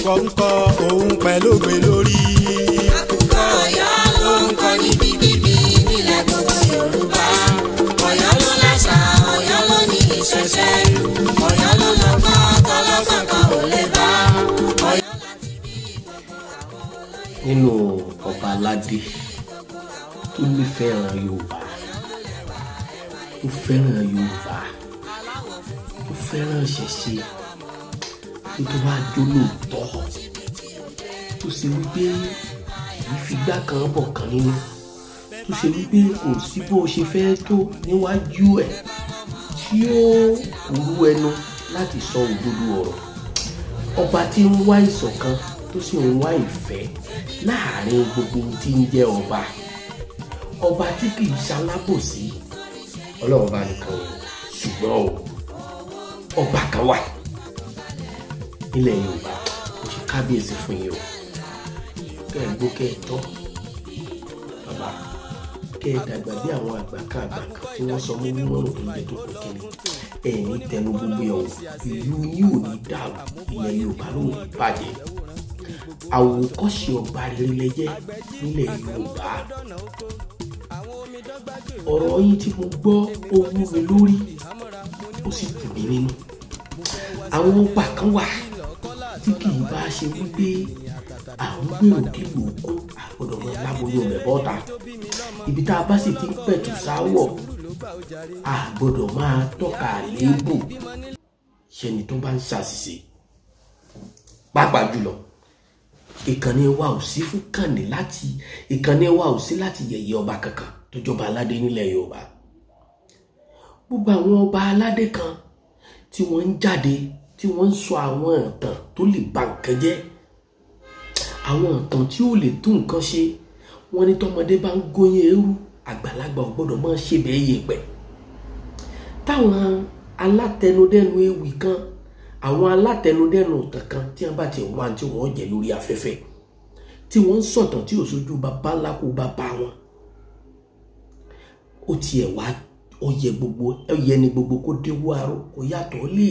àkùkọ ń kọ òun pẹ̀lú ògbé lórí. àkùkọ Ọ̀yọ́ ló ń kọ níbikíbi nílẹ̀ gbogbo Yorùbá. Ọ̀yọ́ ló láṣà, Ọ̀yọ́ ló ní ìṣẹ̀ṣẹ̀, Ọ̀yọ́ ló lọ́gbọ́n tọ́lọ́gbọ̀n ò lè bá. Ọ̀yọ́ láti bí gbogbo àwọn olóyè. Nínú ọba aládé tó nífẹ̀ẹ́ Yorùbá, tó fẹ́ràn Yorùbá, tó fẹ́ràn ìṣẹ̀ṣe, tó wá jólóòtọ́, tó ṣe wípé kìí figbá kan bọ̀ kan nínú, tó ṣe wípé kò sí bó ṣe fẹ́ tó níwájú ẹ̀ tí ó rú ẹnu láti sọ òdodo ọ̀rọ̀. Ọba tí ń wá ìṣọ̀kan tó sì ń wá ìfẹ́ láàrin gbogbo tí ń jẹ́ ọba. Ọba tí kì í ṣalábòsí, Ọlọ́run bá nìkan o, ṣùgbọ́n ọba kan wà nílẹ̀ Yorùbá, mo ṣe kábíyèsí fún yín o. Kẹ́ ẹ gbó kẹ́ ẹ tọ́ bàbá, kẹ́ ẹ dàgbà bí àwọn àgbà kan tí wọ́n sọ mọ́ mímọ́rùn tó lè tó kún kíni. Ẹ̀yin tẹnu gbogbo ẹ̀ wò, ìlú yìí ò ní dàrú, ilẹ̀ Yorùbá ló ní bàjẹ́. Àwòkọ́ṣe ọba rere lẹ jẹ́ nílẹ̀ Yorùbá. Ọ̀rọ̀ yín tí mo gbọ́ ó wú mi lórí, ó sì dùn mí nínú. Àwọn ọba kan wà tí kì í bá ṣe wípé àwọn gbèrò kílò okun àgbọ̀dọ̀ mọ́ láboyún rẹ̀ bọ́ta. Ibi tá a bá sì ti ń pẹ̀tù sáwọ̀, àgbọ̀dọ̀ máa tọ́ka àléébù ṣẹni tó bá ń ṣàṣìṣe. Pàápàá jùlọ, ìkànnì wa ò sí fún kànnì láti ìkànnì wa ò sí láti yẹ̀yẹ́ ọba kankan tó jọba aládé nílẹ̀ Yorùbá. Gbogbo àwọn ọba aládé kan tí wọ́n ń jáde tí wọ́n ń sọ àwọn ìtàn tó lè ba nǹkan jẹ́, àwọn ìtàn tí ó lè tún nǹkan ṣe. Wọ́n ní tọmọdé bá ń góyìn eérú, àgbàlagbà ò gbọ́dọ̀ máa ṣe bẹ́ẹ̀ yẹpẹ̀. Táwọn alátẹnudẹ́nu ewì kan, àwọn alátẹnudẹ́nu ọ̀tàn kan tí wọ́n bá ti wá tí wọ́n jẹ lórí afẹ́fẹ́, tí wọ́n ń sọ̀tàn tí ò sójú bàbá ńlá kó bàbá wọn, ó tiẹ̀ wá ọyẹ ni gbogbo kó déwó aró kó yàtọ̀ lé.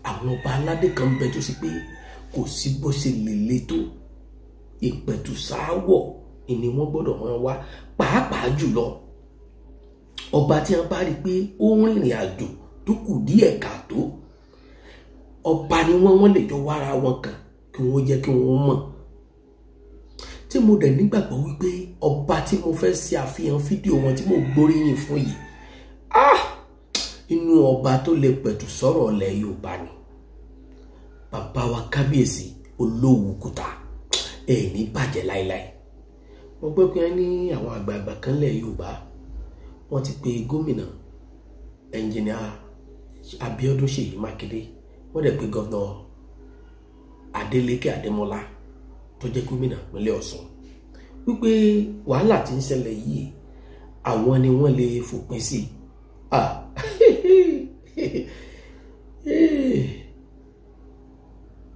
Àwọn ọba aládé kan bẹ tó sì pé kò sí bó ṣe lè le tó, ìpẹ̀tù sáwọ̀ ni wọ́n gbọ́dọ̀ máa wá. Pàápàá jùlọ ọba tí wọ́n bá rí pé ó ń rìnrìn àjò tó kù díẹ̀ káàtó, ọba ni wọ́n lè jọ wára wọn kàn kí wọ́n jẹ́ kí wọ́n mọ̀. Tí mo dẹ̀ nígbàgbọ́ wípé ọba tí mo fẹ́ ṣe àfihàn fídíò wọn tí mo gbóríyìn fún yìí, inú ọba tó lè pẹ̀tù sọ̀rọ̀ ilẹ̀ Yorùbá ni. Bàbá wa kábíyèsí Olówùkúta, ẹ̀ ní bàjẹ́ láíláí. Mo gbọ́ pé ní àwọn àgbààgbà kan lẹ̀ Yorùbá wọ́n ti pe gómìnà ẹnjìnìà Abíọ́dún Ṣèyí Mákindé, wọ́n dẹ̀ pe gọ́vnà Adélékè Adémọ́lá tó jẹ́ gómìnà ìpínlẹ̀ Ọ̀ṣun wípé wàhálà tí ń ṣẹlẹ̀ yìí àwọn ni wọ́n lè fòpin sí.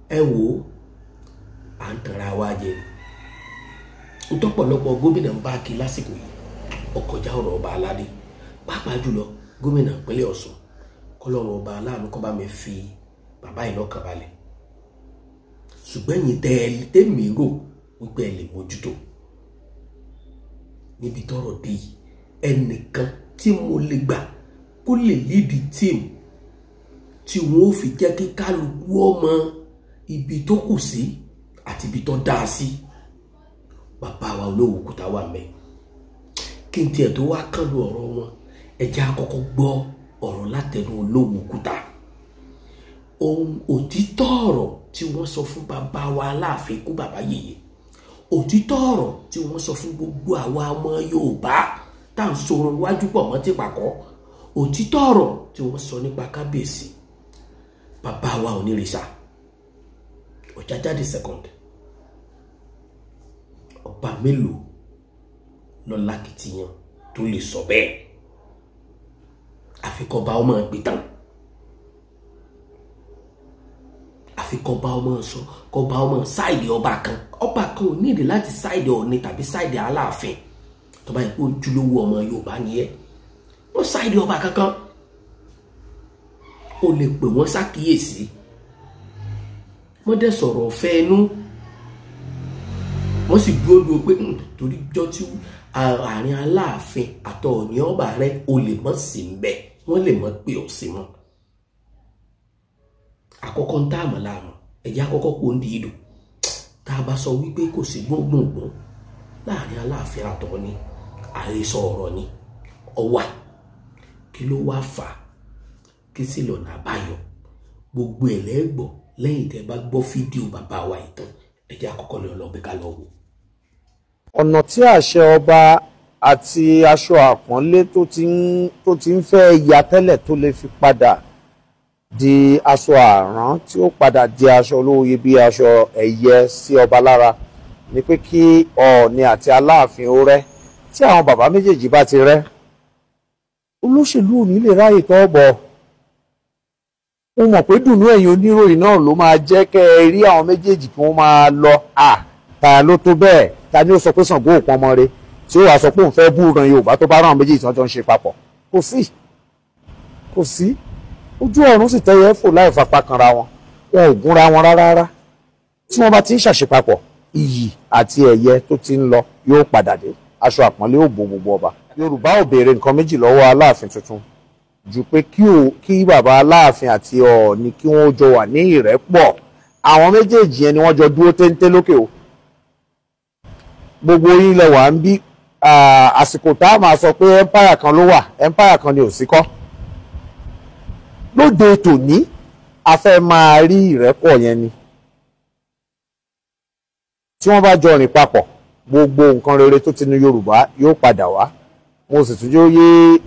Ẹ wò ó, à ń tanra wa jẹ ní tọ́pọ̀lọpọ̀ gómìnà ń bá kí lásìkò yìí ọkọjá ọ̀rọ̀ ọba aládé. Pàápàá jùlọ gómìnà ìpínlẹ̀ Ọ̀ṣun, kọlọ́run ọba aláàánú kó bá mi fi bàbá yìí lọ́kàn balẹ̀. Ṣùgbọ́n ẹ̀yin tẹ́mi rò wípé ẹ lè mójútó níbi tọ́rọ̀ dé yìí, ẹnìkan tí mo lè gbà kó lè lead team tí wọ́n ó fi jẹ́ kí kálukú ọmọ ibi tó kù sí àti ibi tó dáa sí, bàbá wa Olówùkúta wà mẹ́. Kí n tiẹ̀ tó wá kánlu ọ̀rọ̀ wọn, ẹ jẹ́ á kọ́kọ́ gbọ́ ọ̀rọ̀ látẹnu Olówùkúta. Ohun òtítọ́ ọ̀rọ̀ tí wọ́n sọ fún bàbá wa Aláàfin kú bàbá yèyé, òtítọ́ ọ̀rọ̀ tí wọ́n sọ fún gbogbo àwa ọmọ Yorùbá tá à ń sorun wájú pọ̀ mọ́ ti pàkọ́, òtítọ́ ọ̀rọ̀ tí wọ́n sọ nípa kábíyèsí bàbá wa Onírìṣà Ọ̀jájádé second. Ọba mélòó ló lákìtìyàn tó lè sọ bẹ́ẹ̀? Àfikọ́ba ọmọ ìpìtàn, àfikọ́ba ọmọ sọ kọ́ba ọmọ sáìdì ọba kan ò nídìí láti sáìdì Ọọ̀ni tàbí sáìdì Aláàfin. Tó bá yẹ kó ojúlówó ọmọ Yorùbá ni ẹ́, wọ́n sáìdì ọba kankan, ó lè pè wọ́n ṣàkíyèsí wọ́n dẹ̀ sọ̀rọ̀ ọ̀fẹ́ inú, wọ́n sì dúró pé torí jọ́ tí àárín Aláàfin àtọ̀ọ̀ni ọba rẹ̀ o lè mọ̀ sí ń bẹ̀, wọ́n lè mọ̀ pé ò sí mọ́. Àkọ́kọ́ ń táàmù láàmú ẹ̀jẹ̀ àkọ́kọ́ kò ń di ìdò tá a bá sọ wípé kò sí gbóngbòngbò láàrin Aláàfin àtọ̀ọ̀ni, àhesọ ọ̀rọ̀ ni ọwà. Kí ló wá fà á? Kí sì lọ́nà àbáyọ? Gbogbo ẹ̀ lẹ́gbọ̀ lẹ́yìn tẹ́ bá gbọ́ fídíò bàbá wa ìtàn. Ẹ̀jẹ̀ àkọ́kọ́ lọ bẹ́ ká lọ wò. Ọ̀nà tí àṣẹ ọba àti aṣọ àpọ́nlé tó ti ń fẹ́ ya tẹ́lẹ̀ tó lè fi padà di aṣọ àrán tí ó padà di aṣọ olówó iyebíye, aṣọ ẹ̀yẹ sí ọba lára, ni pé kí Ọọ̀ni àti Aláàfin ó rẹ́. Tí àwọn bàbá méjèèjì bá ti rẹ́, olóṣèlú ò ní lè ráyè tọ́ bọ̀. Mo mọ̀ pé dùnú ẹ̀yin oníròyìn náà ló máa jẹ́ kẹ́ ẹ rí àwọn méjèèjì kí wọ́n máa lọ ta ló tó bẹ́ẹ̀, ta ni ó sọ pé Ṣàngó ò pọnmọ re, tí ó wàá sọ pé òun fẹ́ búran Yorùbá tó bá rán àwọn méjèèjì tí wọ́n jọ ń ṣe papọ̀. Kò sí ojú ọ̀run sì tẹ́yẹ fò láì fapá kanra wọn, wọn ò gúnra wọn rárá. Tí wọ́n bá ti ń ṣàṣepapọ̀, iyì àti ẹ̀yẹ tó ti ń lọ yóò padà dé, aṣọ àpọ́nlé ò bo gbogbo ọba. Yorùbá ò béèrè nǹkan méjì lọ́wọ́ Aláàfin tuntun ju pé kí bàbá Aláàfin àti Ọọ̀ni kí wọ́n jọ wà ní ìrẹ́pọ̀. Àwọn méjèèjì yẹn ni wọ́n jọ dúró téńté lókè o. Gbogbo yín lẹ wà ń bí àsìkò tá a máa sọ pé empire kan ló wà, empire kan ni ò sí kọ́. Lóde tòní a fẹ́ máa rí ìrẹ́pọ̀ yẹn ni. Tí wọ́n bá jọ rìn papọ̀, gbogbo nǹkan rere tó ti ní Yorùbá yóò padà wá. Mo sì tún yóò yé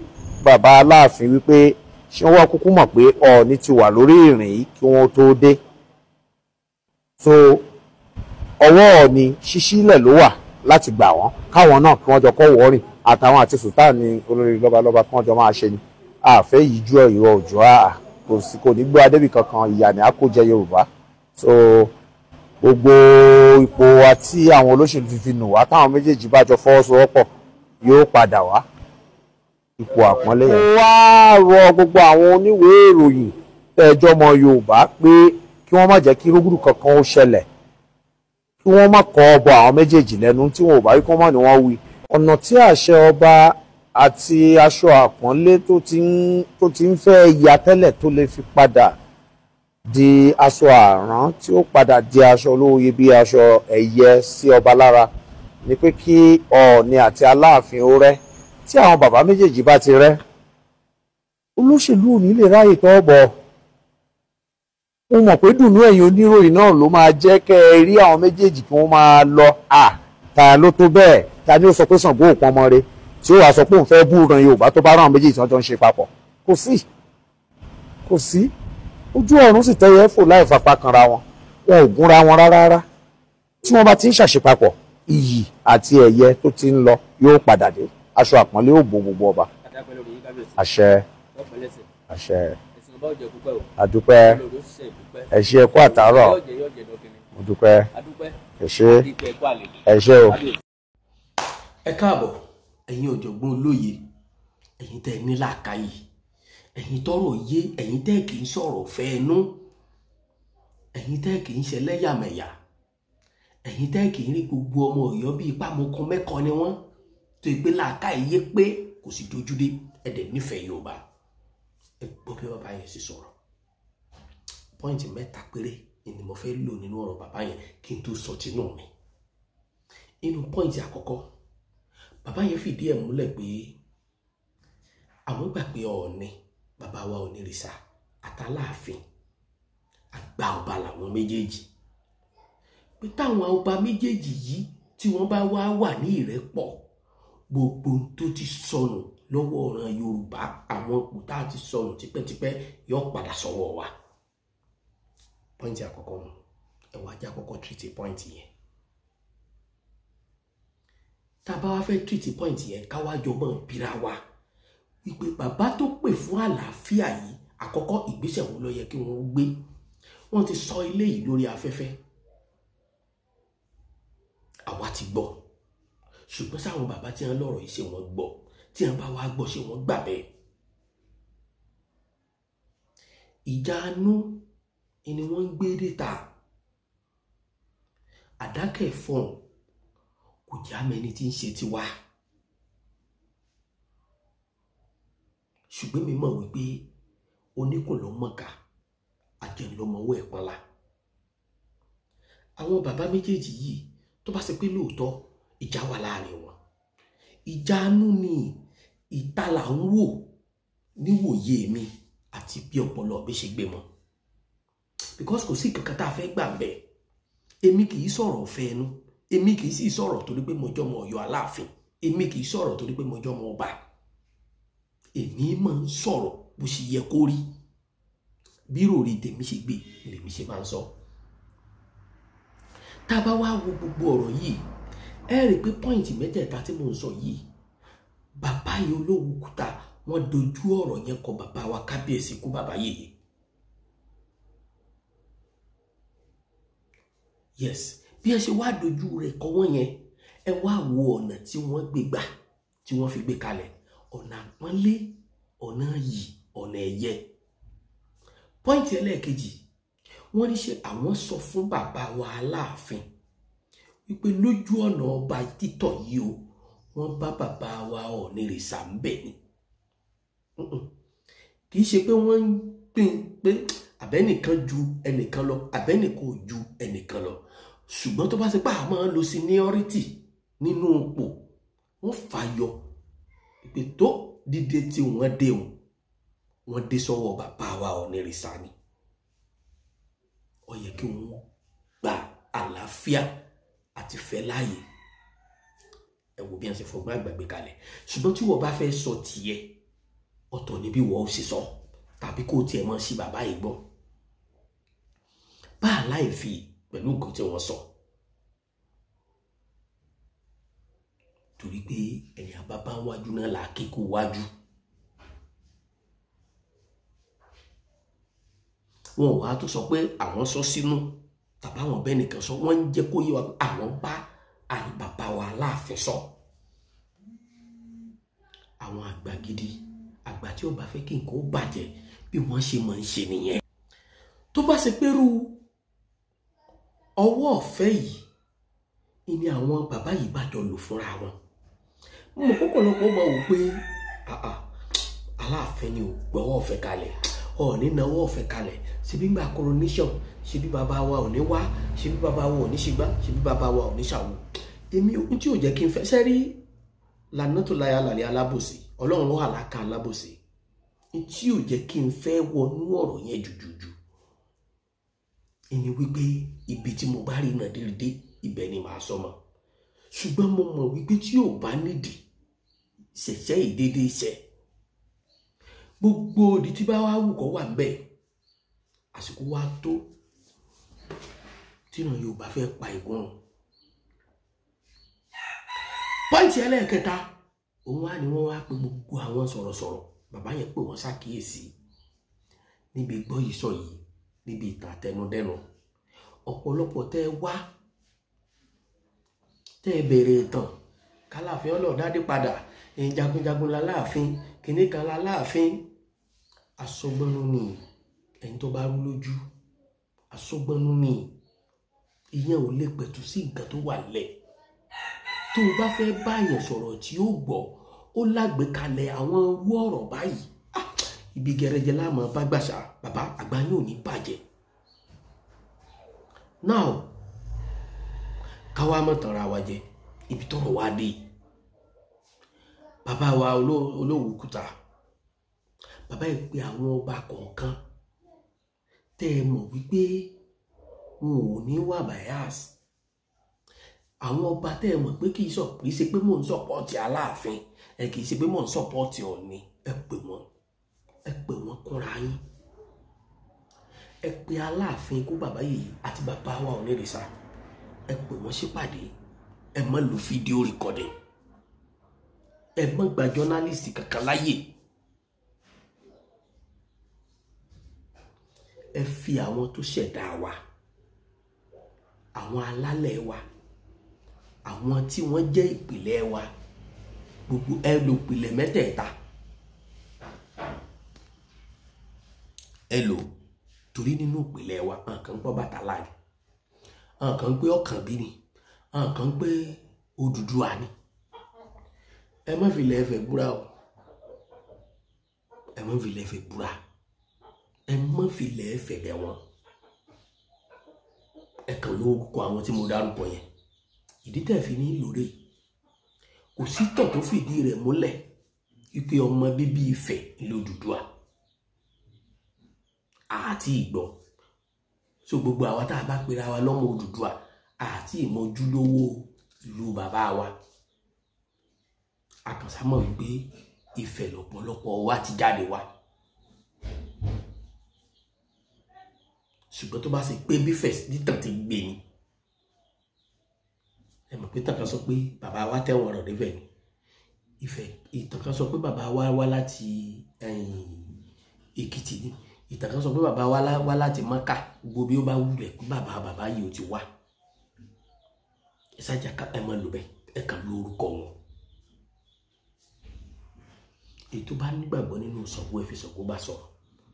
bàbá Aláàfin wípé ṣé wọ́n kúkú mọ̀ pé Ọọ̀ni ti wà lórí ìrìn yìí kí wọ́n tó dé. So ọwọ́ Ọọ̀ni ṣíṣílẹ̀ ló wà láti gbà wọ́n, káwọn náà kí wọ́n jọ kọ́ wọ́ọ̀rìn, àtàwọn àti Sultan ní olórí lọ́balọ́ba kí wọ́n jọ máa ṣe ni. Àfẹ́ yìí ju ìwọ òjò kò ní gbé adébì kankan, ìyà ni a kó jẹ Yorùbá. So gbogbo ipò wa tí àwọn olóṣèlú fi nù wá, táwọn méjèèjì bá jọ fọwọ́sowọ́pọ̀ yóò padà wá ipò àpọ́nlé yẹn. Mo wá rọ gbogbo àwọn oníwèé ìròyìn tẹ́jọ́ ọmọ Yorùbá pé kí wọ́n má jẹ́ kí rúgùrù kankan ó ṣẹlẹ̀, kí wọ́n má kọ́ ọbọ àwọn méjèèjì lẹ́nu, tí wọn ò bá rí kọ́ mọ́ ni wọ́n wí. Ọ̀nà tí àṣẹ ọba àti aṣọ àpọ́nlé tó ti ń fẹ́ ya tẹ́lẹ̀ tó lè fi padà di aṣọ àrán tí ó padà di aṣọ olówó iyebíye, aṣọ ẹ̀yẹ sí ọba lára, ni pé kí Ọọ̀ni àti Aláàfin ó rẹ́. Tí àwọn bàbá méjèèjì bá ti rẹ́, olóṣèlú ò ní lè ráyè tọ́ bọ̀. Mo mọ̀ pé dùnú ẹ̀yin oníròyìn náà ló máa jẹ́ kẹ́ ẹ rí àwọn méjèèjì kí wọ́n máa lọ ta ló tó bẹ́ẹ̀, ta ni ó sọ pé Ṣàngó ò pọnmọ re, tí ó wàá sọ pé òun fẹ́ búran Yorùbá tó bá rán àwọn méjèèjì tí wọ́n jọ ń ṣe papọ̀. Kò sí ojú ọ̀run sì tẹ́yẹ fò láì fapá kanra wọn, wọn ò gúnra wọn rárá. Tí wọ́n bá ti ń ṣàṣepapọ̀, iyì àti ẹ̀yẹ tó ti ń lọ yóò padà dé, aṣọ àpọ́nlé ò bo gbogbo ọba. Àṣẹ àṣẹ. Adúpẹ́, ẹ ṣé ẹ kú àtàárọ̀. Mo dúpẹ́, ẹ ṣé o. Ẹ káàbọ̀ ẹ̀yin ọ̀jọ̀gbọ́n olóye, ẹ̀yin tẹ́ ní làákàyè, ẹ̀yin tọ́rọ̀ yé, ẹ̀yin tẹ́ kì í sọ̀rọ̀ fẹ́ ẹnu, ẹ̀yin tẹ́ kì í ṣẹlẹ́yàmẹ̀yà, ẹ̀yin tẹ́ kì í rí gbogbo ọmọ Ọ̀yọ́ bíi pámọ́kan mẹ́kọ ni wọ́n, tó ìpè làákàyè yé pé kò sì dojúdé, ẹ̀dẹ̀ nífẹ̀ẹ́ Yorùbá. Ẹ gbọ́ bí bàbá yẹn sì sọ̀rọ̀. Pọ́ìntì mẹ́ta péré ni mo fẹ́ lò nínú ọ̀rọ̀ bàbá yẹn kí n tó sọ tinú mi. Inú pọ́ìntì àkọ́kọ́, bàbá yẹn fìdí ẹ̀ múlẹ̀ pé àwọn gbà pé Ọọ̀ni bàbá wa Onírìṣà àtàláàfin àgbà ọba làwọn méjèèjì, pé táwọn ọba méjèèjì yìí tí wọ́n bá wà ní ìrẹ́pọ̀, gbogbo tó ti sọnù lọ́wọ́ ọ̀ràn Yorùbá, àwọn òkúta ti sọnù tipẹ́tipẹ́ yóò padà sọ́wọ́ wa. Pọ́ìntì àkọ́kọ́ nù, ẹ̀wọ̀n ajá àkọ́kọ́ tìrìtì pọ́ìntì yẹn. Tá a bá wá fẹ́ tìrìtì pọ́ìntì yẹn, káwájọ mọ́ bíra wa wípé bàbá tó pè fún àlàáfíà yìí, àkọ́kọ́ ìgbésẹ̀ wo ló yẹ kí wọ́n gbé. Wọ́n ti sọ ilé yìí lórí afẹ́fẹ́, àwa ti gbọ́, ṣùgbọ́n sáwọn bàbá tí wọ́n lọ́rọ̀ yìí ṣe wọ́n gbọ́, tí wọ́n bá wá gbọ́ ṣe wọ́n gbà bẹ́ẹ̀. Ìjà anú ni wọ́n ń gbé déta àdákẹ́ fọ́n kò já mẹ́ni tí ń ṣe tiwa. Ṣùgbọ́n mi mọ̀ wípé oníkùn ló mọ̀ká àjẹ́ ló mọ̀wọ́ ẹ̀ pọ́nlá. Àwọn bàbá méjèèjì yìí tó bá ṣe pé lóòótọ́ ìjà wà láàrin wọn, ìjà anú ni ìta là ń wò níwòye mi àti bí ọpọlọ mi ṣe gbé mọ́, because kò sí kankan tá a fẹ́ gbà bẹ́ẹ̀. Èmi kì í sọ̀rọ̀ ọ̀fẹ́ ẹnu, èmi kì í sì sọ̀rọ̀ torí pé mo jọmọ Ọ̀yọ́ Aláàfin, èmi kì í sọ̀rọ̀ torí pé mo jọmọ ọba. Èmi máa ń sọ̀rọ̀ bó ṣe yẹ kó rí, bí ròrí tèmi ṣe gbé lèmi ṣe máa ń sọ. Tá a bá wá wo gbogbo ọ̀rọ̀ yìí, ẹ rí i pé pọ́ìntì mẹ́tẹ̀ẹ̀ta tí mò ń sọ yìí, bàbá yìí Olówùkúta wọ́n dojú ọ̀rọ̀ yẹn kọ bàbá wa kábíyèsí kú bàbá yèyé. Yes, bí ẹ ṣe wá dojú rẹ̀ kọ wọ́n yẹn, ẹ wá wo ọ̀nà tí wọ́n gbé gbà tí wọ́n fi gbé kalẹ̀, ọ̀nà àpọ́nlé, ọ̀nà yìí, ọ̀nà ẹ̀yẹ. Pọ́ìntì ẹlẹ́ẹ̀kejì, wọ́n ní ṣe àwọn sọ fún bàbá wa Aláàfin wípé lójú ọ̀nà ọba títọ̀ yìí o, wọ́n bá bàbá wa Ọ̀nìrìṣà ń bẹ̀ ni. Kì í ṣe pé wọ́n ń pín pé àbẹ́nìkan ju ẹnìkan lọ, àbẹ́nìkan ò ju ẹnìkan lọ. Ṣùgbọ́n tó bá ṣe pé a máa ń lo seniority nínú ipò, wọ́n fàyọ pé tó dídé tí wọ́n dé o, wọ́n dé sọ́wọ́ bàbá wa Ọ̀nìrìṣà ni. Ó yẹ kí wọ́n gba àlàáfíà àti fẹ́ láàyè. Ẹ wo bí wọ́n ṣe fọgbọ́n àgbàgbé kalẹ̀. Ṣùgbọ́n tí wọ́n bá fẹ́ sọ tiẹ̀, ọ̀tọ̀ ni bí wọ́n ó ṣe sọ, tàbí kó tiẹ̀ mọ́ sí bàbá yìí gbọ́. Bá a láì fi pẹ̀lú nǹkan tí wọ́n sọ. Torí pé ẹ̀yìn àbábá wájú náà là á kíkó wájú. Wọn ò wá tó sọ pé àwọn sọ sínú tàbí àwọn bẹ́ẹ̀ nìkan sọ, wọ́n ń jẹ́ kó yé wa pé àwọn bá bàbá wa Aláàfin sọ. Àwọn àgbà gidi, àgbà tí ó bá fẹ́ kí nǹkan ó bàjẹ́ bí wọ́n ṣe máa ń ṣe nìyẹn. Tó bá ṣe pẹ́rú ọwọ́ ọ̀fẹ́ yìí ni àwọn bàbá yìí bá jọ lò fúnra wọn, mo mọ̀ pọ̀pọ̀lọpọ̀ máa wò pé Aláàfin ni ò gbọ́wọ́ ọ̀fẹ́ kalẹ̀, Ọọ̀ni náwó ọ̀fẹ́ kalẹ̀, ṣebí gbà coronation, ṣebí bàbá wa ò ní wá, ṣebí bàbá wa ò ní ṣègbà, ṣebí bàbá wa ò ní ṣàwò. Èmi ohun tí ò jẹ́ kí n fẹ́ sẹ́rí lànà tó láyà lálẹ́ alábòsí, Ọlọ́run ló àlàkà alábòsí. Tí ò jẹ́ kí n fẹ́ wọnú ọ̀rọ̀ yẹn jùjùjù ẹni wípé ibi tí mo bá rí náà déédé ibẹ̀ ni màá sọ mọ́. Ṣùgbọ́n mo mọ̀ wípé tí ò bá nídìí ṣẹ̀ṣẹ̀ ìdédé iṣẹ́, gbogbo òdì tí bá wá wù kọ́ wà ń bẹ̀, àsìkò wa tó tí náà Yorùbá fẹ́ pa ìgún. Pọ́ìntì ẹlẹ́ẹ̀kẹta, òun wá ni wọ́n wá pé gbogbo àwọn sọ̀rọ̀sọ̀rọ̀, bàbá yẹn pé wọ́n ṣàkíyèsí níbi gbọ́ yìí sọ yìí, níbi ìtàn àtẹnudẹ́nu. Ọ̀pọ̀lọpọ̀ tẹ́ wá tẹ́ bẹ̀rẹ̀ ìtàn k'Aláàfin ọlọ́dádé padà, jagunjagun l'Aláàfin, kìnní kan l'Aláàfin. Asọgbọnú ni ẹni tó bá rú lójú, asọgbọnú ni ìyẹn ò lè pẹ̀tù sí nǹkan tó wà lẹ̀. Tó o bá fẹ́ báyàn sọ̀rọ̀ tí ó gbọ́, ó lágbèkalẹ̀ àwọn irú ọ̀rọ̀ báyìí. Ibi gẹrẹjẹ láàmú bá gbàṣà, bàbá àgbà yóò ní bàjẹ́. Now káwá mọ̀ tanra wa jẹ, ibi tọ́rọ̀ wá dé. Bàbá wa Olówùkúta, bàbá yìí pé àwọn ọba kọ̀ọ̀kan tẹ́ ẹ mọ̀ wípé wọn ò ní wà bias. Àwọn ọba tẹ́ ẹ mọ̀ pé kì í ṣe pé mò ń sọ̀pọ̀tì Aláàfin, kì í ṣe pé mò ń sọ̀pọ̀tì Ọọ̀ni, ẹ pè wọ́n kúnra yín. Ẹ pè Aláàfin kú bàbá yìí àti bàbá wa Ọ̀nìrìṣà, ẹ pè wọ́n sípàdé. Ẹ má lo fídíò recording, ẹ má gba jọ́nálìsì kankan láyè. Ẹ fi àwọn tó ṣẹ̀dá wa, àwọn alálẹ̀ wa, àwọn tí wọ́n jẹ́ ìpìlẹ̀ wa, gbogbo ẹ lo ìpìlẹ̀ mẹ́tẹ̀ẹ̀ta. Ẹ lò torí nínú ìpìlẹ̀ wa nǹkan gbọ́ Ọbàtálá ni, àwọn kan pé Ọ̀kànbí ni, àwọn kan pé Odùduwà ni. Ẹ má fi ilẹ̀ Ifẹ̀ búra o, ẹ má fi ilẹ̀ Ifẹ̀ búra, ẹ má fi ilẹ̀ Ifẹ̀ bẹ̀ wọ́n. Ẹ kàn lórúkọ àwọn tí mo dárúkọ yẹn. Ìdí tẹ́ fi ní lóore kò sí tàn tó fìdí rẹ̀ múlẹ̀ wípé ọmọ bíbí Ifẹ̀ l'Odùduwà àti ìgbọ́. So gbogbo àwa tá a bá pera wa lọ́mọ Odùduwà àti ìmọ̀júlówó ìlú bàbá wa, àkànṣámọ̀ wípé Ifẹ̀ lọ́pọ̀lọpọ̀ wa ti jáde wá. Ṣùgbọ́n tó bá ṣe pé bífẹ̀ nítàn ti gbé ni, ẹ mọ̀ pé ìtàn kan sọ pé bàbá wa tẹ̀wọ̀n ọ̀rọ̀ nífẹ̀ ni. Ifẹ̀ ìtàn kan sọ pé bàbá wa wá láti Èkìtì ni. Ìtàn kan sọ pé bàbá wa wá láti Mọ́kà. Gbogbo bí ó bá wúlẹ̀ pé bàbá yìí ó ti wá. Ẹ ṣáàjà ẹ máa lò bẹ́ẹ̀, ẹ kàn lórúkọ wọn. Èyí tó bá nígbàgbọ́ nínú Ṣàngó ẹ fi Ṣàngó bá sọ̀rọ̀.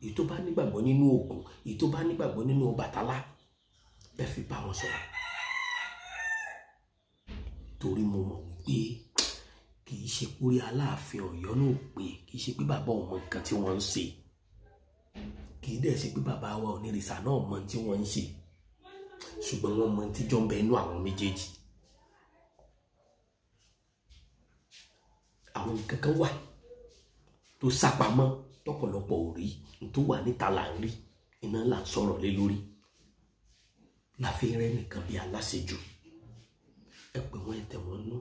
Èyí tó bá nígbàgbọ́ nínú Ògún, èyí tó bá nígbàgbọ́ nínú Ọbàtálá ẹ fi bá wọn sọ̀rọ̀. Torí mo mọ̀ wípé kì í ṣe pé Aláàfin Ọ̀yọ́ náà pé, kì í ṣe pé bàbá ọmọ nǹkan tí wọ́n ń ṣe, kì í dẹ̀ ṣe pé bàbá wa Onírìṣà náà mọ tí wọ́n ń ṣe, ṣùgbọ́n wọ́n mọ tí jọ ń bẹ inú àwọn méjèèjì. Àwọn nǹkan kan wà tó sápamọ́ lọ́pọ̀lọpọ̀ ò rí, tó wà níta là ń rí, iná là ń sọ̀rọ̀ lé lórí. Láfi rẹ́ nìkan bí aláṣejù, ẹ pè wọ́n, ẹ tẹ̀ wọ́n nú,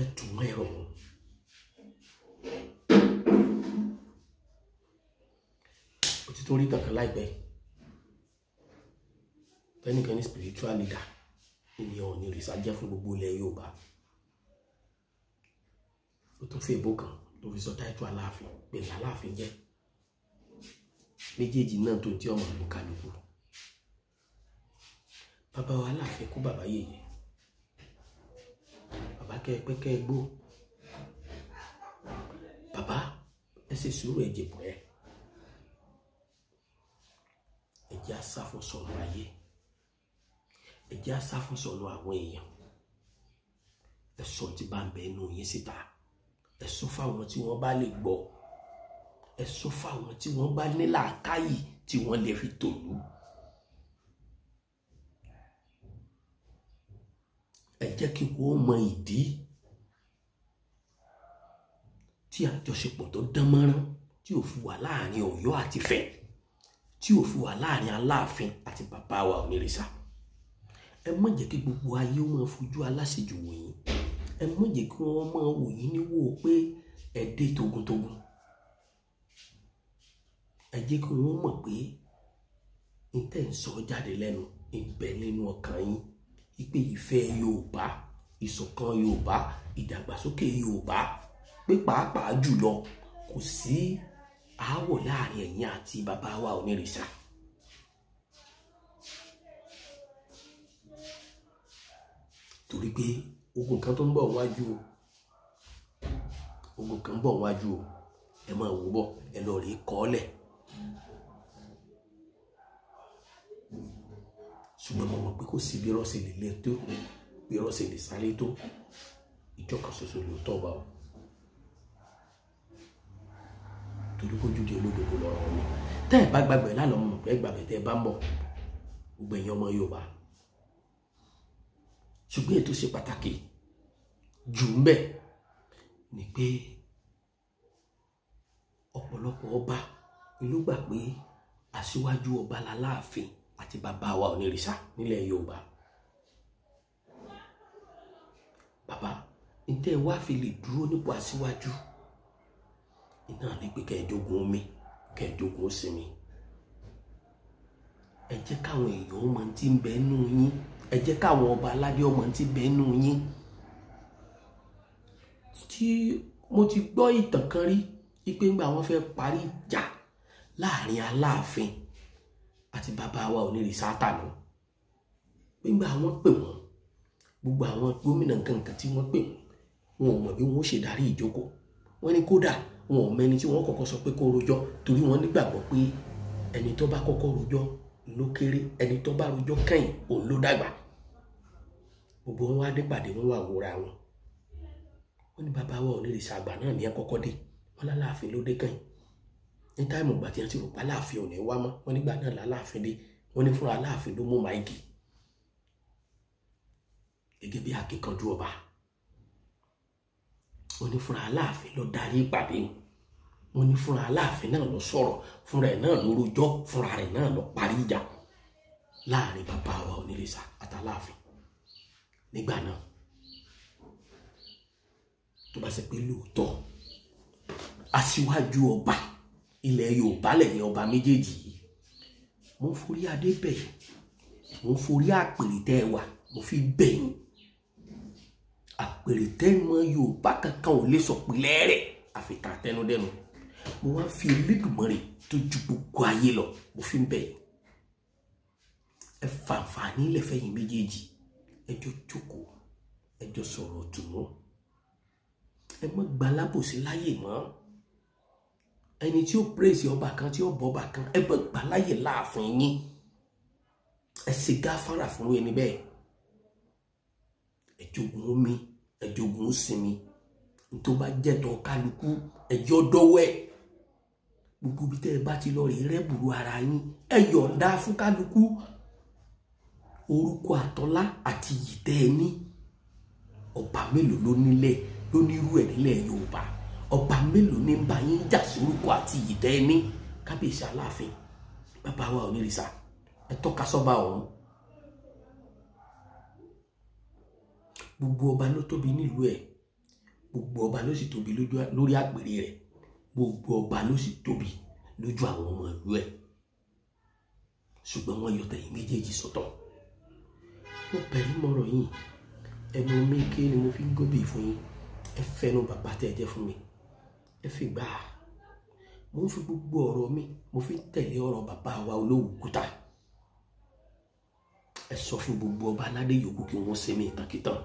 ẹ tù wọ́n, ẹ̀rọ wọn. Ó ti tún rí kankan láìpẹ́, fẹ́nìkan ní spiritual leader ní Onírìṣà jẹ́ fún gbogbo ilẹ̀ Yorùbá. Ó tún fẹ́ ìbò kan ló fi sọ táìtù Aláàfin pé Aláàfin jẹ́ méjèèjì náà tó tí ọmọ ìlú kálukú. Bàbá wa Aláàfin kú bàbá yèyé, bàbá kẹ́ẹ̀pẹ́ kẹ́ẹ̀gbó, bàbá ẹ ṣe sùúrù ẹ jẹ̀bù ẹ jẹ́ àṣà fún sọ̀nù ayé, ẹ jẹ́ àṣà fún sọ̀nù àwọn èèyàn. Ẹ sọ tí bá ń bẹ inú yín síta, ẹ sọ fáwọn tí wọ́n bá lè gbọ́, ẹ sọ fáwọn tí wọ́n bá ní làákàyè tí wọ́n lè fi tòlú. Ẹ jẹ́ kí wọ́n mọ ìdí tí àjọṣepọ̀ tó dán mọ́rán tí ò fi wà láàrin Ọ̀yọ́ àti Ifẹ̀, tí ò fi wà láàrin Aláàfin àti bàbá wa Onírìṣà. Ẹ má jẹ́ kí gbogbo ayé ó máa fojú aláṣejù wò yín. Ẹ má jẹ́ kí wọ́n máa wò yín níwò pé ẹ dé togun-togun. Ẹ jẹ́ kí wọ́n mọ̀ pé ìtẹ́ ń sọ jáde lẹ́nu ìbẹ̀ nínú ọkàn yín, ìpè ìfẹ́ Yorùbá, ìṣọ̀kan Yorùbá, ìdàgbàsókè Yorùbá, pé pàápàá jùlọ kò sí aáwọ̀ láàrin ẹ̀yin àti bàbá wa Onírìṣà. Torí pé ogun kan tó ń bọ̀ wájú o, ogun kan ń bọ̀ wájú o, ẹ máa wò bọ̀, ẹ lọ rí kọ́lẹ̀. Ṣùgbọ́n mo mọ̀ pé kò sí bí rọ́ọ̀sì lè lé tó, bí rọ́ọ̀sì lè sáré tó, ìjọ kan ṣoṣo ló tọ́ bá o. Torí kójú di olódodo lọ́rọ̀ mi. Tẹ́ ẹ bá gbàgbé lálọ́ mọ̀ pé gbàgbé tẹ́ ẹ bá ń bọ̀, gbogbo ẹ̀yin ọmọ Yorùbá. Ṣùgbọ́n ètò ṣe pàtàkì jù ń bẹ̀ ni pé ọ̀pọ̀lọpọ̀ ọba ló gbà pé aṣíwájú ọba l'Aláàfin àti bàbá wa Onírìṣà nílẹ̀ Yorùbá. Bàbá ǹtẹ́ wá fi lè dúró nípò aṣíwájú iná ní pé kẹ́ẹ̀dógún omi, kẹ́ẹ̀dógún sinmi. Ẹ jẹ́ káwọn èèyàn ọmọ tí ń bẹ nínú yín, ẹ jẹ́ káwọn ọba aládé ọmọ tí ń bẹ nínú yín. Tí mo ti gbọ́ ìtàn kan rí wípé ńgbà wọ́n fẹ́ parí ìjà láàrin Aláàfin àti bàbá wa Onírìṣà tàná, nígbà wọ́n pè wọ́n, gbogbo àwọn gómìnà kankan tí wọ́n pè wọ́n ò mọ̀ bí wọ́n ṣe darí ìjókòó. Wọ́n ní kódà wọn ò mẹ́ni tí wọ́n kọ́kọ́ sọ pé kó rojọ́, torí wọ́n nígbàgbọ́ pé ẹni tó bá kọ́kọ́ rojọ́ ló kéré, ẹni tó bá rojọ́ kẹ́yìn òun ló dàgbà. Gbogbo wọn wá dé pàdé, wọn wà wòra wọn. Wọ́n ní bàbá wa Onírìṣà àgbà náà ní àkọ́kọ́ dé, wọ́n láláàfin ló dé kẹ́yìn. Ní táìmù ìgbà tí wọ́n ti rò pa Aláàfin ò ní wá mọ́, wọ́n nígbà náà láláàfin dé, wọ́n ní fúnra Aláàfin ló mú máìkì gẹ́gẹ́ bí akíkanjú ọba. Wọ́n ní fúnra Aláàfin ló darí ìpàdé, wọ́n ní fúnra Aláàfin náà ló sọ̀rọ̀, fúnra ẹ̀ náà ló rojọ́, fúnra rẹ̀ náà ló parí ìjà láàrin bàbá wa Onírìṣà àtàláàfin. Nígbà náà tó bá ṣe pé lóòótọ́ aṣíwájú ọba ilẹ̀ Yorùbá lẹ́yìn ọba méjèèjì yìí, mo ń forí adé bẹ̀yìn, mo ń forí àpèrè tẹ́ ẹ wà, mo fi bẹ̀yìn. Àpèrè tẹ́ mọ Yorùbá kankan ò lè sọ̀pìlẹ̀ rẹ̀ àfìkà tẹnudẹ́nu. Mo wá fi Elédùmarè tó ju gbogbo ayé lọ, mo fi ń bẹ̀yìn. Ẹ fàǹfààní lẹ́fẹ̀yìn méjèèjì, ẹ jọ jókòó, ẹ jọ sọ̀rọ̀ dùnú. Ẹ mọ́ gba lábòsí láyè mọ́. Ẹni tí ó praise ọba kan, tí ó bọ́ ọba kan, ẹ mọ́ gba láyè láàfin yín. Ẹ ṣe gáfárà fún ẹni bẹ́ẹ̀. Ẹ jogun omi, ẹ jogun sinmi. Tó bá jẹ́ tọ́ kálukú, ẹ jọ dọ́wọ́ ẹ̀. Gbogbo bí tẹ́ ẹ bá ti lọ rí rẹ́bùrú ara yín, ẹ yọ̀ǹda fún kálukú. Orúkọ àtọ́lá àti iyì tẹ́ ẹ ní, ọba mélòó ló nílẹ̀ ló nírú ẹ̀ nílẹ̀ Yorùbá? Ọba mélòó ní ń bá yín jà sórúkọ àti iyì tẹ́ ẹ ní? Kábíyèsí Aláàfin bàbá wa Onírìṣà, ẹ tọ́ka sọ́ba ọ̀hún. Gbogbo ọba ló tóbi nílùú ẹ̀, gbogbo ọba ló sì tóbi lórí àpèrè rẹ̀, gbogbo ọba ló sì tóbi lójú àwọn ọmọ ìlú ẹ̀. Ṣùgbọ́n wọ́n yọ tẹ̀yìn méjèèjì sọ́tọ̀. Mo bẹ̀rù mọ́rọ̀ yìí, ẹnu méke ni mo fi ń gómìn fún yín. Ẹ fẹ́nu bàbá tẹ́ ẹ jẹ́ fún mi, ẹ fi gbà á. Mo ń fi gbogbo ọ̀rọ̀ mi, mo fi tẹ̀lé ọ̀rọ̀ bàbá wa Olówùkúta. Ẹ sọ fún gbogbo ọba aládé yòókù kí wọ́n ṣe mí ìtàkìtàn.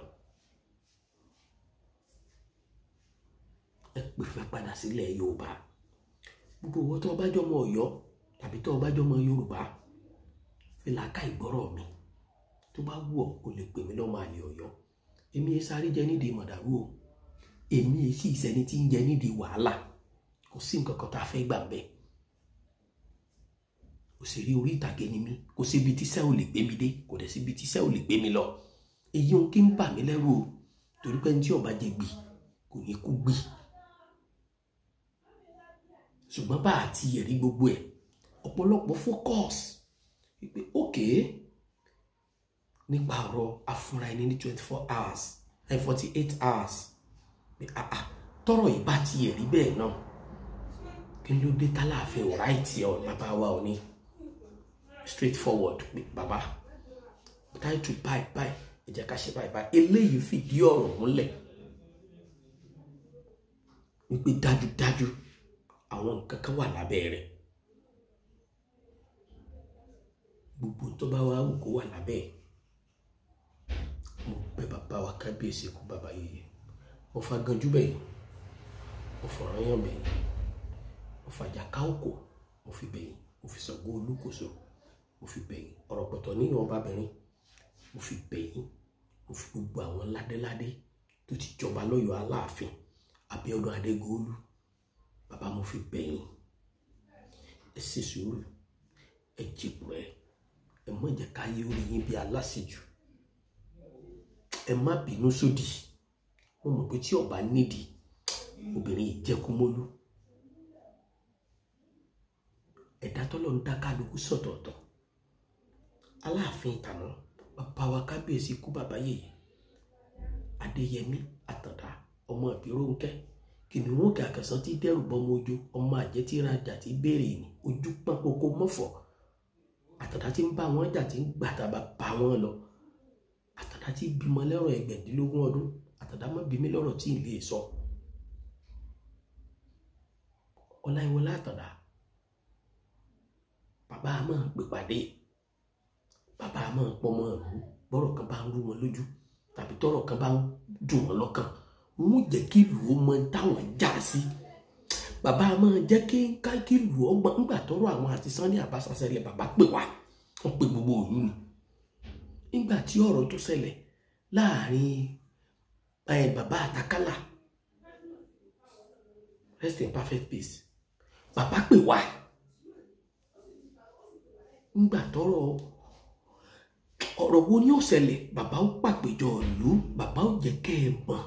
Ẹ pè fẹ́ padà sílẹ̀ Yorùbá. Gbogbo owó tó bá jọmọ Ọ̀yọ́ tàbí tó bá jọmọ Yorùbá, fi làákà ìgbọ́rọ̀ mi. Tó bá wù ọ́ kò lè pè mí lọ́mọ àlè Ọ̀yọ́. Èmi ẹ sáré jẹ nídìí mọ̀dàrú o. Èmi ẹ sì ìsẹ́ni tí ń jẹ nídìí wàhálà. Kò sí nǹkan kan tá a fẹ́ gbà bẹ́ẹ̀. Òṣèré orí ìtàgé ni mí, kò síbi tí iṣẹ́ ò lè gbé mi dé, kò dẹ̀ síbi tí iṣẹ́ ò lè gbé mi lọ. Èyí ohun kí ń bà mí lẹ́rù o, torí pé ní tí ọba jẹ gbì kò ní kú gbì. Ṣùgbọ́n bá àti ẹ̀rí gbogbo ẹ̀, ọ̀pọ̀lọpọ̀ focus wípé okay nípa ọ̀rọ̀ afúnra ẹni ní 24 hours 48 hours tọrọ yìí bá ti ẹ̀rí bẹ́ẹ̀ náà, kí ló dé tálàfẹ́ ò ráìtì ọ̀ bàbá wa ò ní straightforward pé bàbá táìtù báyìí ẹ jẹ́ ká ṣe báyìí. Eléyìí fìdí ọ̀rọ̀ múlẹ̀ wípé dájúdájú àwọn nǹkan kan wà lábẹ́ rẹ̀. Gbogbo tó bá wá wù kó wà lábẹ́ ẹ̀. Mo bẹ̀ bàbá wa Kábíyèsí kú bàbá yìí. Mo fa ganjú bẹ́ẹ̀, mo fọ̀rọ̀ yàn bẹ́ẹ̀, mo fàjà ká òkò, mo fi bẹ̀yìn, mo fi Ṣàngó Olúkòso, mo fi bẹ̀yìn, ọ̀rọ̀ pẹ̀tọ̀ níyàn ọbabìnrin, mo fi bẹ̀yìn, mo fi gbogbo àwọn ládéládé tó ti jọba lọ́yọ̀ọ́ Aláàfin Abíọ́dún Adégòólú, bàbá mo fi bẹ̀yìn. Ẹ ṣe sùúrù, ẹ jìbùrẹ́, ẹ má jẹ́ ká yé orí yín bí aláṣejù, ẹ má bínú sódì. Mo mọ̀ pé tí ọba nídìí obìnrin ìjẹkúmólú, ẹ̀dá tọ́lọ́ ń dá kálukú sọ̀tọ̀ọ̀tọ̀. Aláàfin ìtànà bàbá wa Kábíyèsí kú bàbá yèyé Adéyẹmí Àtàndá ọmọ Ìbírónkẹ́, kìnìún òkè àkàsán tí dẹ́rù bọmọ ojú, ọmọ àjẹ́ tí rajà tí béèrè ní ojú pọ́n kókó mọ́fọ̀. Àtàndá tí ń bá wọn jà tí ń gbàtàbà bá wọn lọ. Àtàndá tí bímọ lẹ́rọ̀ 20 ọdún. Àtàndá má bí mi lọ́rọ̀ tí ì lè sọ. Ọláyíwọlá Àtàndá bàbá máa pè pàdé, bàbá máa pọmọ ìlú bọ́rọ̀ kan bá ń rú wọn lójú tàbí tọ́rọ̀ kan bá ń dùn wọn lọ́kàn, wọ́n jẹ́ kí ìlú ó mọ táwọn já sí. Bàbá máa jẹ́ kí ìlú ọgbọ́n nígbà tọ́rọ̀ àwọn àti Sunday Abacha ṣẹlẹ̀, bàbá pè wá, wọ́n pe gbogbo òlú ni nígbà tí ọ̀rọ̀ tó ṣẹlẹ̀ láàrin bàbá àtàkálà rest in perfect peace bàbá pè wá nígbà tọ́rọ̀ ọ̀rọ̀ wo ni ó ṣẹlẹ̀ bàbá ó pàpéjọ ìlú bàbá ó jẹ́ kẹ́ ẹ mọ̀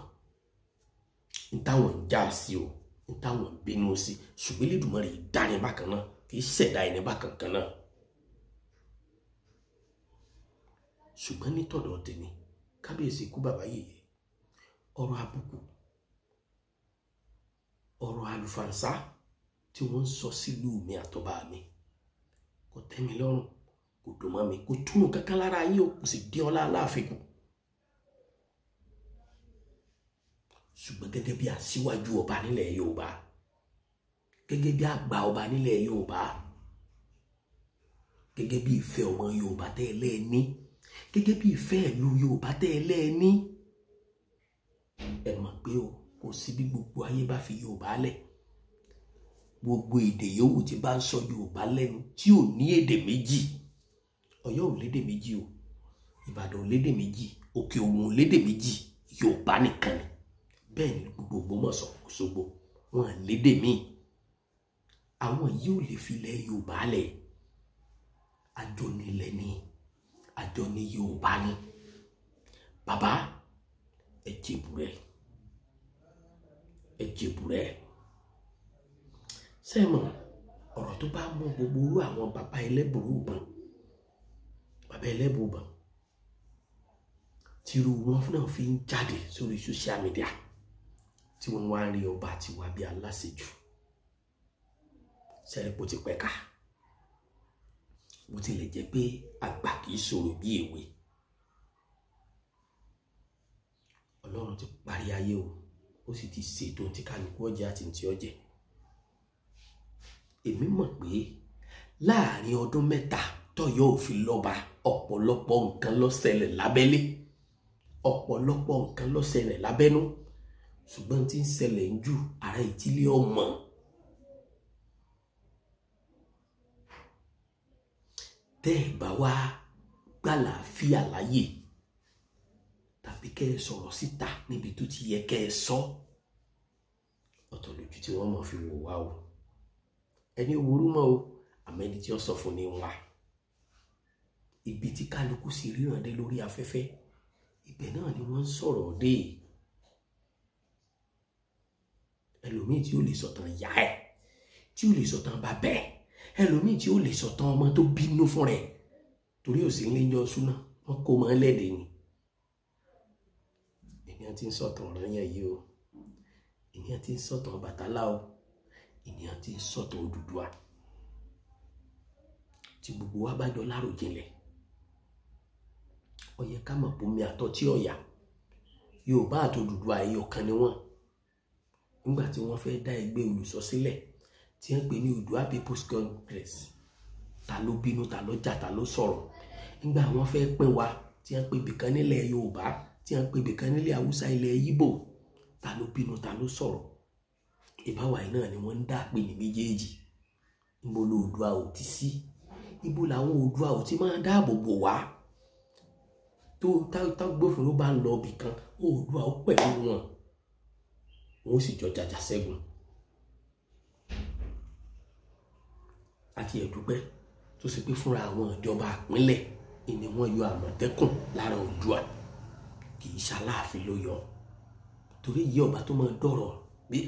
ní táwọn ń já sí o ní táwọn ń bínú sí ṣùgbọ́n Elédùmarè dá ní bákan náà kì í ṣẹ̀dá ẹni bákan kan náà ṣùgbọ́n nítọ̀dọ̀ tèmi kábíyèsí ikú bàbá yèyé ọ̀rọ̀ àbùkù ọ̀rọ̀ àlùfàǹsá tí wọ́n ń sọ sílùú mi àtọ́ba mi kò tẹ́ mi lọ́rùn kò dùn mọ́ mi kò túnú kankan lára yín o kò sì dín ọlá aláàfin kù ṣùgbọ́n gẹ́gẹ́ bí aṣíwájú ọba nílẹ̀ Yorùbá gẹ́gẹ́ bí àgbà ọba nílẹ̀ Yorùbá gẹ́gẹ́ bí ìfẹ́ ọmọ Yorùbá tẹ́ ẹ lẹ́ẹ̀ní gẹ́gẹ́ bí ìfẹ́ ìlú Yorùbá tẹ́ ẹ lẹ́ẹ̀ní ẹ mọ̀ pé o kò sí bí gbogbo ayé bá fi Yorùbá lẹ̀ gbogbo èdè yòówù tí bá ń sọ Yorùbá lẹ́nu tí ò ní èdè méjì Ọ̀yọ́ ò lédè méjì o Ìbàdàn ò lédè méjì Òkè Ògùn ò lédè méjì Yorùbá nìkan ni bẹ́ẹ̀ ni gbogbo Ògbómọ̀ṣọ́ Òṣogbo wọn lédè míì àwọn yìí ò lè fi ilẹ̀ Yorùbá lẹ̀ àjọ nílẹ̀ ni àjọ ní Yorùbá ni bàbá ẹ jèbùrẹ́ sẹ́mọ̀ ọ̀rọ̀ tó bá mú gbogbo orú àwọn bàbá ẹlẹ́bùrúbọ̀n tírú wọn náà fi ń jáde sórí social media tí wọ́n wá ń rí ọba tiwa bí aláṣejù sẹ́rẹ̀pọ̀ ti pẹ́ka bó tilẹ̀ jẹ́ pé àgbà kìí sọ̀rọ̀ bí èwe Ọlọ́run ti parí ayé o ó sì ti ṣètò tí kálukú ọjà àti tí ọjẹ èmi mọ̀ pé láàrin ọdún mẹ́ta tọ́yọ́ òfin lọ́ba ọ̀pọ̀lọpọ̀ nǹkan ló ṣẹlẹ̀ lábẹ́lé ọ̀pọ̀lọpọ̀ nǹkan ló ṣẹlẹ̀ lábẹ́nú ṣùgbọ́n tí ń ṣẹlẹ̀ ń jù ara ìtílé ọmọ tẹ́ ẹ̀ bá wá gbàlàáfíà láyè tàbí kẹ́ ẹ sọ̀rọ̀ síta níbi tó ti yẹ kẹ́ ẹ sọ ọ̀tọ̀ lójú tí wọ́n mọ̀ fi wò wá o ẹni òwúrú mọ́ o àmẹ́ni tí ó sọ fún ni wá ibi tí kálukú sì ríran dé lórí afẹ́fẹ́ ibẹ̀ náà ni wọ́n ń sọ̀rọ̀ dé ẹlòmíì tí ó lè sọ̀tàn ìyá ẹ̀ tí ó lè sọ̀tàn bàbá ẹ̀ ẹlòmíì tí ó lè sọ̀tàn ọmọ tó bínú fún rẹ̀ torí òsì ńlé jọ súná wọn kó mọ́ ẹlẹ́dẹ̀ ni ènìyàn ti ń sọ̀tàn Ọ̀rànyàn yìí o ènìyàn ti ń sọ̀tàn Ọbàtálá o ènìyàn ti ń sọ̀tàn Odùduwà tí gbogbo wa bá jọ láròjinlẹ̀ ó yẹ ká mọ̀ bomi àtọ̀ tí ọ̀yà Yorùbá àti Odùduwà ẹyọ kan ni wọ́n nígbà tí wọ́n fẹ́ dá ẹgbẹ́ Olùsọ sílẹ̀ tí wọ́n pè ní Oòduà People's Congress ta ló bínú ta ló jà ta ló sọ̀rọ̀ nígbà wọ́n fẹ́ pín wa tí wọ́n pè bìkan nílẹ̀ Yorùbá tí wọ́n pè bìkan nílẹ̀ Haúsá ilẹ̀ Ìgbò ta ló bínú ta ló sọ̀rọ̀ ìbáwá yìí náà ni wọ́n ń dá pè ní méjèèjì níbo lo Oòduà ò ti sí níbo làwọn Oòduà ò ti máa dáàbò bò wá tó gbófinró bá ń lọ bìkan Oòduà ó pẹ̀lú wọn ó sì jọ jàjà ṣẹ́gun àti ẹ̀dúpẹ́ tó sì pé fúnra àwọn ìjọba ìpínlẹ̀ ni wọ́n yọ Àmọ̀tẹ́kùn lára Oòduà kì í ṣaláàfin ló yọ torí yí ọba tó máa dọ̀rọ̀ bí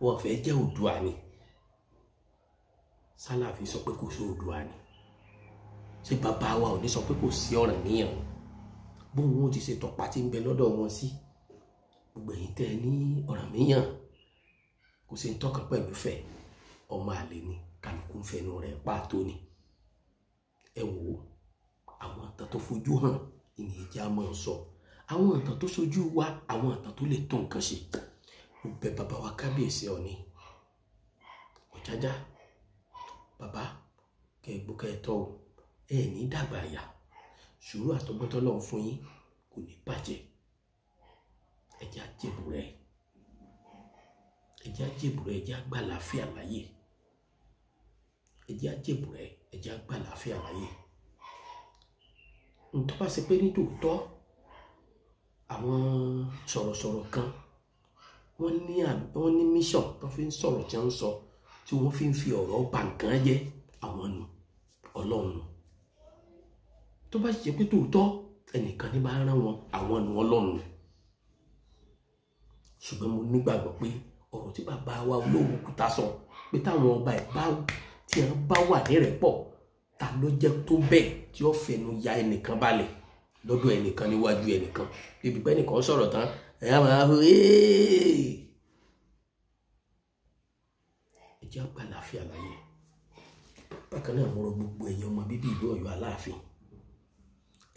wọ́n fẹ́ jẹ́ Oòduà ni ṣaláàfin sọ pé kò sí Oòduà ni ṣé bàbá wa ò ní sọ pé kò sí Ọ̀rànmíyàn bóun ó ti ṣe tọpa tí ń bẹ lọ́dọ̀ wọn sí gbogbo èyí tẹ́ ní Ọ̀rànmíyàn kò sí ń tọ́kàn pẹ̀lú fẹ́ ọmọ àlè ni kálukú ń fẹnu rẹ̀ pàtó ni ẹ wò ó àwọn ìtàn tó fojú hàn ìyẹn jẹ́ àmọ́ sọ àwọn ìtàn tó sojú wa àwọn ìtàn tó lè tó nǹkan ṣe mo bẹ bàbá wa Kábíyèsí Ọọ̀ni Ọ̀jájá bàbá kẹ́ẹ̀gbó kẹ́ẹ̀tọ́ o ẹ ní dàgbà àyà sùúrù àtọgbọ́tọ́ lọ́hùn fún yín kò ní bàjẹ́ ẹjẹ́ àjẹbùrẹ́ ẹjẹ́ àgbàláfíà láyé ẹjẹ́ àjẹbùrẹ́ ẹjẹ́ àgbàláfíà láyé tó bá ṣe pé ní tòótọ́ àwọn sọ̀rọ̀sọ̀rọ̀ kan wọ́n ní mission tó fi ń sọ̀rọ̀ tí wọ́n ń sọ tí wọ́n fi ń fi ọ̀rọ̀ bà nǹkan jẹ́ àwọn nù Ọlọ́run tó bá ṣe pé tòótọ́ ẹnìkan ní bá rán wọn àwọn nù Ọlọ́run ṣùgbọ́n mo nígbàgbọ́ pé ọ̀rọ̀ tí bàbá wa Olówókúta sọ pé táwọn ọba tí wọ́n bá wà ní rẹ́pọ̀ ta ló jẹ́ tó bẹ́ẹ̀ tí ó fẹnu ya ẹnìkan balẹ̀ lọ́dọ̀ ẹnìkan níwájú ẹnìkan débi pé ẹnìkan sọ̀rọ̀ tán ẹ̀yà máa hó ẹjẹ́ àgbà láàfin àlàyé bákan náà mo rọ gbogbo ẹ̀yin ọmọ bíbí ìlú Ọ̀yọ́ Aláàfin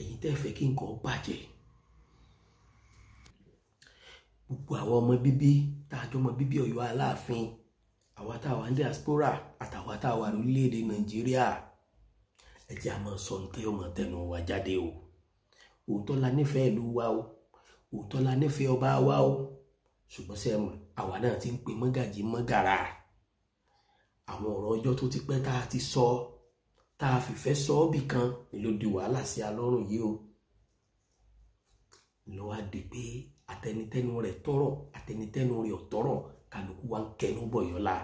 ẹ̀yin tẹ́ fẹ́ kí nǹkan bàjẹ́ gbogbo àwọn ọmọ bíbí tààjọ ọmọ bíbí Ọ̀yọ́ Aláàfin àwa táwa ní diaspora àtàwa táwa lórílẹ̀-èdè Nàìjíríà ẹ jẹ́ a máa sọ nǹkan ọmọ tẹnu wa jáde o òótọ́ la nífẹ̀ẹ́ ìlú wa o òótọ́ la nífẹ̀ẹ́ ọba wa o ṣùgbọ́n ṣe mọ̀ àwa náà ti ń pe mọ́gàjí mọ́gàrà àwọn ọ̀rọ̀ ọjọ́ tó ti pẹ́ tá a ti sọ tá a fìfẹ́ sọ ọ́ bì kan ló di wàhálà sí alọ́rùn yìí o ló wá di pé àtẹnitẹ́nu rẹ̀ tọrọ àtẹnitẹ́nu rẹ̀ ọ̀tọ̀rọ̀ kálukú wa ń kẹnu bọ̀yọ́ la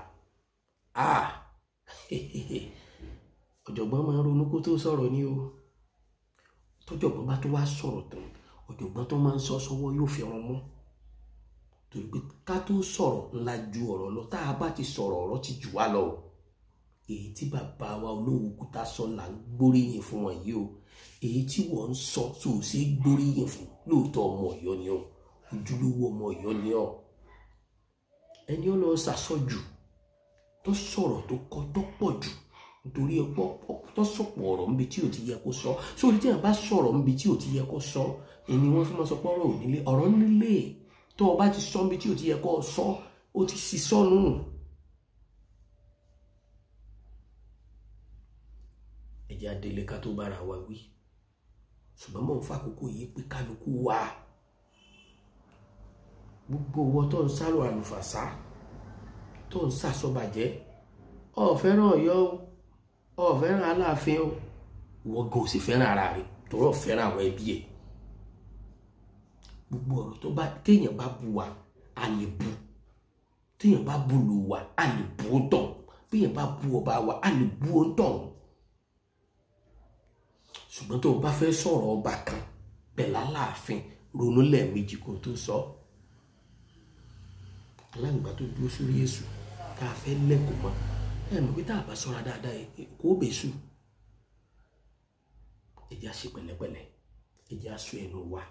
ọ̀jọ̀gbọ́n máa ń ronú kó tó sọ̀rọ̀ ni o tọ́jọ̀gbọ́n bá tó wá sọ̀rọ̀ tán ọ̀jọ̀gbọ́n tó máa ń sọ sọ́wọ́ yóò fi wọn mọ́ torí pé ká tó sọ̀rọ̀ ńlá ju ọ̀rọ̀ lọ tá a bá ti sọ̀rọ̀ ọ̀rọ̀ ti jù wá lọ èyí tí bàbá wa Olówókúta sọ là ń gbóríyìn fún wọn yìí o èyí tí wọ́n ń sọ tó ṣe gbóríyìn fún lóòótọ́ ọmọ Ọ̀yọ́ ni ọ́ ojúlówó ọmọ Ọ̀yọ́ ni ọ́ ẹni ó lọ ṣàṣọjù tó sọ̀rọ̀ tó kọ tó pọ̀ jù nítorí ọ̀pọ̀ tó sọ̀pọ̀ ọ̀rọ̀ níbi tí ò ti yẹ kó sọ sórí tí wọ́n bá sọ̀rọ̀ níbi tí ò ti yẹ kó sọ ẹni wọ́n fi máa sọ pé ọ̀rọ̀ nílé tó o bá ti sọ níbi tí ò ti yẹ kó sọ ó ti sì sọnù. ẹ jẹ́ adélé ká tó bára wa wí ṣùgbọ́n mò ń fàkókò yìí pé kálukú wa gbogbo owó tó ń sálò àlùfàṣà tó ń sàsọbàjẹ́ ó fẹ́ràn Ọ̀yọ́ ó fẹ́ràn Aláàfin o wọ́n gan ò sì fẹ́ràn ara rẹ̀ torí ó fẹ́ràn àwọn ẹbí ẹ̀ gbogbo ọ̀rọ̀ tó bá téèyàn bá bu wa a lè bu téèyàn bá bu lù wa a lè bu ó tàn téèyàn bá bu ọba wa a lè bu ó tàn ṣùgbọ́n tó o bá fẹ́ sọ̀rọ̀ ọba kan pẹ̀lú Aláàfin ronú lẹ́ẹ̀mejì kó tó sọ aláǹgbá tó dúró sórí èṣù tá a fẹ́ lẹ́kọ̀ọ́ mọ́ ẹ mọ̀ pé tá a bá sọ́ra dáadáa kó o bẹ̀ sùn ẹ jẹ́ a ṣe pẹ̀lẹ́pẹ̀lẹ́ ẹ jẹ́ a sọ ẹnu wa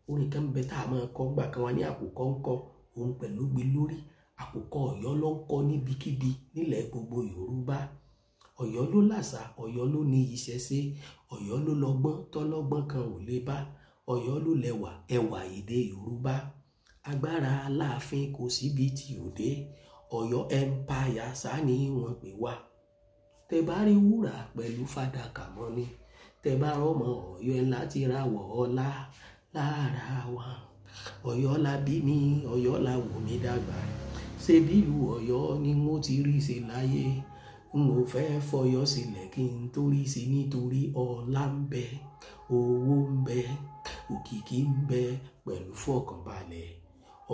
orin kan bẹ tá a máa kọ́ gbà kan wá ní àkókò ńkọ́ òun pẹ̀lú gbé lórí àkókò Ọ̀yọ́ ló ń kọ́ níbikíbi nílẹ̀ gbogbo Yorùbá Ọ̀yọ́ ló làṣà Ọ̀yọ́ ló ní ìṣẹ̀ṣe Ọ̀yọ́ ló lọ́gbọ́n tọ́lọ́gbọ́n kan ò lè bá Ọ̀yọ́ ló lẹ́wà ẹwà èdè Yorùbá agbára Aláàfin kò síbi tí ò dé Ọ̀yọ́ empire sani wọ́n pè wá tẹ bá rí wúrà pẹ̀lú fàdákà mọ́ni tẹ bá rọmọ Ọ̀yọ́ láti rawọ̀ ọlá lára wa Ọ̀yọ́ la bí mi Ọ̀yọ́ la wò mí dàgbà ṣe bílù Ọ̀yọ́ ni mo ti rí ṣe láyé n ò fẹ́ fọyọ́ sílẹ̀ kí n torí sí nítorí ọlá ń bẹ owó ń bẹ òkìkí ń bẹ pẹ̀lú fọkànbalẹ̀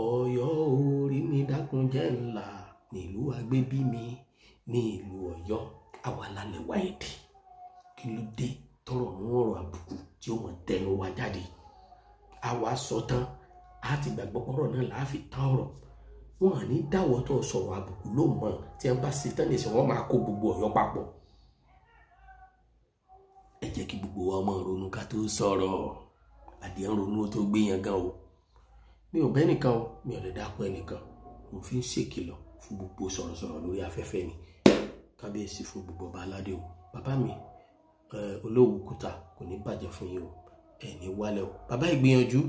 Ọ̀yọ́ orí mi dákun jẹ́ ńlá nílùú agbébí mi ní ìlú Ọ̀yọ́ àwa lálẹ́ wá èdè kí ló dé tọrọ mú ọ̀rọ̀ àbùkù tí ó mọ tẹnu wa jáde àwa sọ tán á ti gbàgbọ́ pọ́rọ̀ náà láàfin tán ọ̀rọ̀ wọn à ní dáwọ́ tó sọ̀rọ̀ àbùkù ló mọ̀ tí wọ́n bá ṣe tán lè ṣe wọ́n máa kó gbogbo Ọ̀yọ́ papọ̀ ẹ jẹ́ kí gbogbo wa máa ronú ká tó sọ̀rọ̀ adìẹ ń ronú tó gbé yẹn gan o mi ò bẹ́ nìkan o mi ò lè dákọ ẹnìkan mo fi ń ṣèkìlọ̀ fún gbogbo sọ̀rọ̀sọ̀rọ̀ lórí afẹ́fẹ́ ni kábíyèsí fún gbogbo ọba aládé o bàbá mi Olówókúta kò ní bàjẹ́ fún yín o ẹ ní wálẹ̀ o bàbá ìgbìyànjú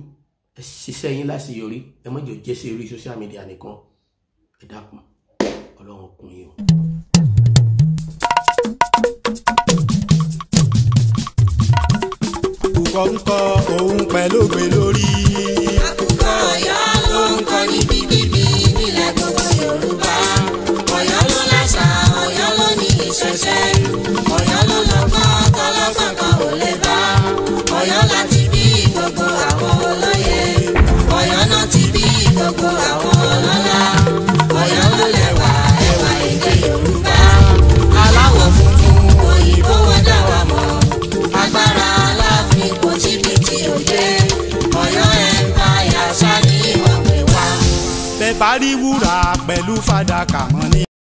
ẹ ṣiṣẹ́ yín láṣeyọrí ẹ má jẹ́ jẹ́ sí orí social media nìkan ẹ dákun Ọlọ́run kún yín o. àkùkọ ń kọ òun pẹ̀lú ògbé lórí. àkùkọ Ọ̀yọ́ ló ń kọ níbikíbi nílẹ̀ gbogbo Yorùbá Ọ̀yọ́ ló láṣà Ọ̀yọ́ ló ní ìṣẹ̀ṣe Ọ̀yọ́ ló lọ́gbọ́n tọ́lọ́gbọ́n kan ò lè bá Ọ̀yọ́ bá rí wúrà pẹ̀lú fàdákà mọ́ ni.